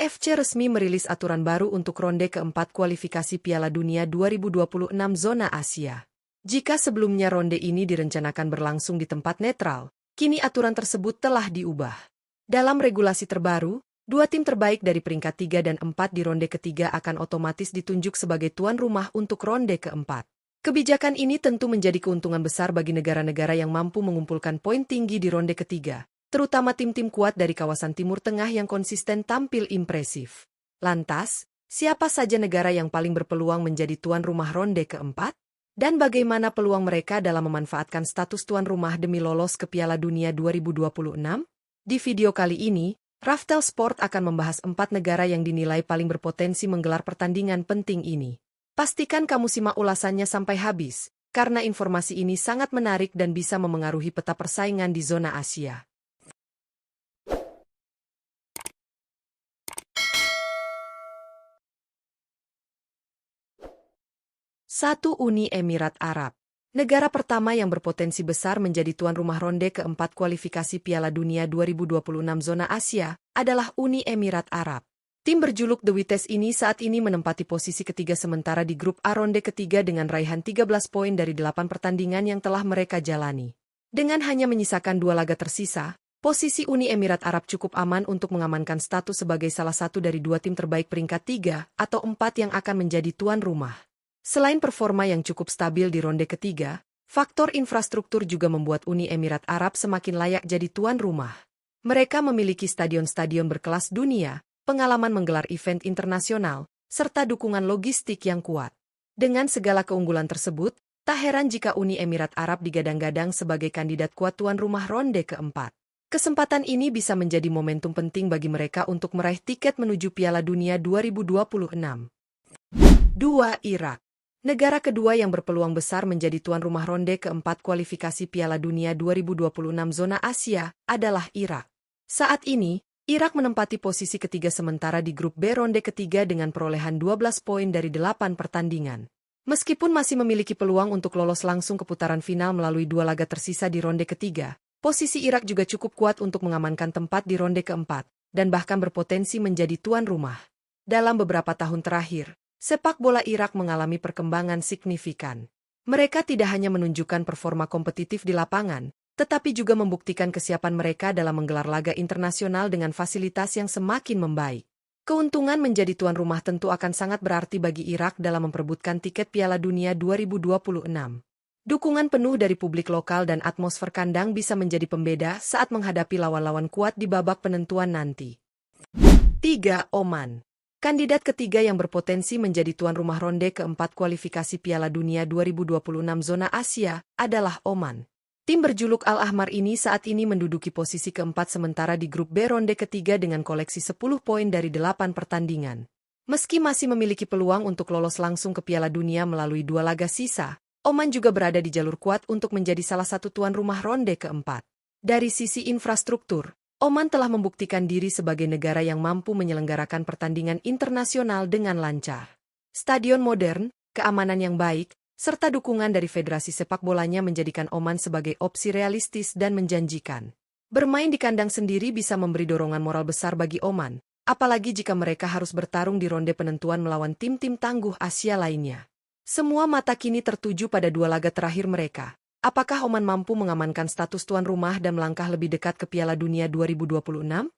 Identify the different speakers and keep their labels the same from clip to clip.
Speaker 1: AFC resmi merilis aturan baru untuk ronde keempat kualifikasi Piala Dunia 2026 zona Asia. Jika sebelumnya ronde ini direncanakan berlangsung di tempat netral, kini aturan tersebut telah diubah. Dalam regulasi terbaru, 2 tim terbaik dari peringkat 3 dan 4 di ronde ketiga akan otomatis ditunjuk sebagai tuan rumah untuk ronde keempat. Kebijakan ini tentu menjadi keuntungan besar bagi negara-negara yang mampu mengumpulkan poin tinggi di ronde ketiga, terutama tim-tim kuat dari kawasan Timur Tengah yang konsisten tampil impresif. Lantas, siapa saja negara yang paling berpeluang menjadi tuan rumah ronde keempat? Dan bagaimana peluang mereka dalam memanfaatkan status tuan rumah demi lolos ke Piala Dunia 2026? Di video kali ini, Raftel Sport akan membahas 4 negara yang dinilai paling berpotensi menggelar pertandingan penting ini. Pastikan kamu simak ulasannya sampai habis, karena informasi ini sangat menarik dan bisa memengaruhi peta persaingan di zona Asia. 1. Uni Emirat Arab. Negara pertama yang berpotensi besar menjadi tuan rumah ronde keempat kualifikasi Piala Dunia 2026 zona Asia adalah Uni Emirat Arab. Tim berjuluk The Wites ini saat ini menempati posisi ketiga sementara di grup A ronde ketiga dengan raihan 13 poin dari 8 pertandingan yang telah mereka jalani. Dengan hanya menyisakan 2 laga tersisa, posisi Uni Emirat Arab cukup aman untuk mengamankan status sebagai salah satu dari 2 tim terbaik peringkat 3 atau 4 yang akan menjadi tuan rumah. Selain performa yang cukup stabil di ronde ketiga, faktor infrastruktur juga membuat Uni Emirat Arab semakin layak jadi tuan rumah. Mereka memiliki stadion-stadion berkelas dunia, pengalaman menggelar event internasional, serta dukungan logistik yang kuat. Dengan segala keunggulan tersebut, tak heran jika Uni Emirat Arab digadang-gadang sebagai kandidat kuat tuan rumah ronde keempat. Kesempatan ini bisa menjadi momentum penting bagi mereka untuk meraih tiket menuju Piala Dunia 2026. 2. Irak. Negara kedua yang berpeluang besar menjadi tuan rumah ronde keempat kualifikasi Piala Dunia 2026 zona Asia adalah Irak. Saat ini, Irak menempati posisi ketiga sementara di grup B ronde ketiga dengan perolehan 12 poin dari 8 pertandingan. Meskipun masih memiliki peluang untuk lolos langsung ke putaran final melalui 2 laga tersisa di ronde ketiga, posisi Irak juga cukup kuat untuk mengamankan tempat di ronde keempat, dan bahkan berpotensi menjadi tuan rumah. Dalam beberapa tahun terakhir, sepak bola Irak mengalami perkembangan signifikan. Mereka tidak hanya menunjukkan performa kompetitif di lapangan, tetapi juga membuktikan kesiapan mereka dalam menggelar laga internasional dengan fasilitas yang semakin membaik. Keuntungan menjadi tuan rumah tentu akan sangat berarti bagi Irak dalam memperebutkan tiket Piala Dunia 2026. Dukungan penuh dari publik lokal dan atmosfer kandang bisa menjadi pembeda saat menghadapi lawan-lawan kuat di babak penentuan nanti. 3. Oman. Kandidat ketiga yang berpotensi menjadi tuan rumah ronde keempat kualifikasi Piala Dunia 2026 zona Asia adalah Oman. Tim berjuluk Al-Ahmar ini saat ini menduduki posisi keempat sementara di grup B ronde ketiga dengan koleksi 10 poin dari 8 pertandingan. Meski masih memiliki peluang untuk lolos langsung ke Piala Dunia melalui 2 laga sisa, Oman juga berada di jalur kuat untuk menjadi salah satu tuan rumah ronde keempat. Dari sisi infrastruktur, Oman telah membuktikan diri sebagai negara yang mampu menyelenggarakan pertandingan internasional dengan lancar. Stadion modern, keamanan yang baik, serta dukungan dari federasi sepak bolanya menjadikan Oman sebagai opsi realistis dan menjanjikan. Bermain di kandang sendiri bisa memberi dorongan moral besar bagi Oman, apalagi jika mereka harus bertarung di ronde penentuan melawan tim-tim tangguh Asia lainnya. Semua mata kini tertuju pada 2 laga terakhir mereka. Apakah Oman mampu mengamankan status tuan rumah dan melangkah lebih dekat ke Piala Dunia 2026? 4.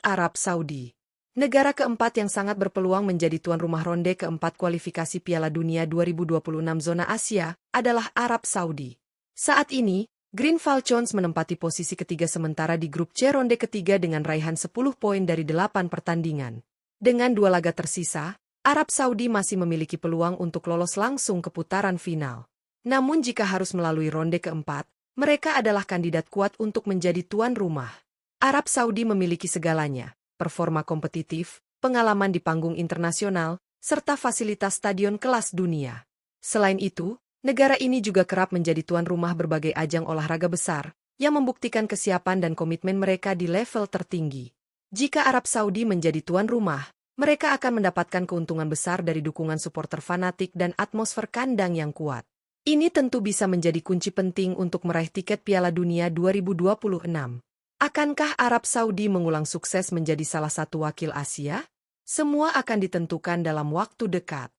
Speaker 1: Arab Saudi. Negara keempat yang sangat berpeluang menjadi tuan rumah ronde keempat kualifikasi Piala Dunia 2026 zona Asia adalah Arab Saudi. Saat ini, Green Falcons menempati posisi ketiga sementara di grup C ronde ketiga dengan raihan 10 poin dari 8 pertandingan. Dengan 2 laga tersisa, Arab Saudi masih memiliki peluang untuk lolos langsung ke putaran final. Namun jika harus melalui ronde keempat, mereka adalah kandidat kuat untuk menjadi tuan rumah. Arab Saudi memiliki segalanya, performa kompetitif, pengalaman di panggung internasional, serta fasilitas stadion kelas dunia. Selain itu, negara ini juga kerap menjadi tuan rumah berbagai ajang olahraga besar, yang membuktikan kesiapan dan komitmen mereka di level tertinggi. Jika Arab Saudi menjadi tuan rumah, mereka akan mendapatkan keuntungan besar dari dukungan supporter fanatik dan atmosfer kandang yang kuat. Ini tentu bisa menjadi kunci penting untuk meraih tiket Piala Dunia 2026. Akankah Arab Saudi mengulang sukses menjadi salah satu wakil Asia? Semua akan ditentukan dalam waktu dekat.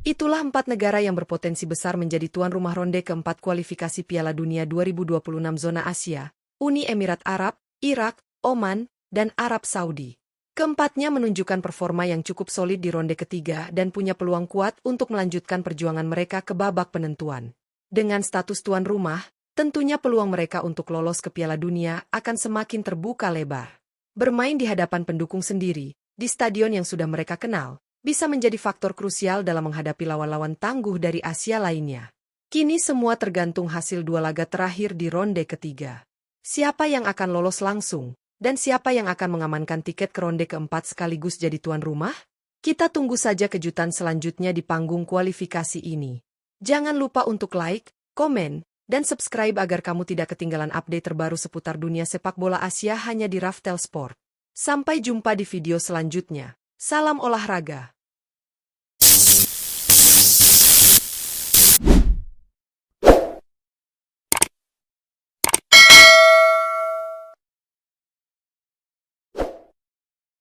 Speaker 1: Itulah 4 negara yang berpotensi besar menjadi tuan rumah ronde keempat kualifikasi Piala Dunia 2026 zona Asia, Uni Emirat Arab, Irak, Oman, dan Arab Saudi. Keempatnya menunjukkan performa yang cukup solid di ronde ketiga dan punya peluang kuat untuk melanjutkan perjuangan mereka ke babak penentuan. Dengan status tuan rumah, tentunya peluang mereka untuk lolos ke Piala Dunia akan semakin terbuka lebar. Bermain di hadapan pendukung sendiri, di stadion yang sudah mereka kenal, bisa menjadi faktor krusial dalam menghadapi lawan-lawan tangguh dari Asia lainnya. Kini semua tergantung hasil 2 laga terakhir di ronde ketiga. Siapa yang akan lolos langsung, dan siapa yang akan mengamankan tiket ke ronde keempat sekaligus jadi tuan rumah? Kita tunggu saja kejutan selanjutnya di panggung kualifikasi ini. Jangan lupa untuk like, komen, dan subscribe agar kamu tidak ketinggalan update terbaru seputar dunia sepak bola Asia hanya di Raftel Sport. Sampai jumpa di video selanjutnya. Salam olahraga.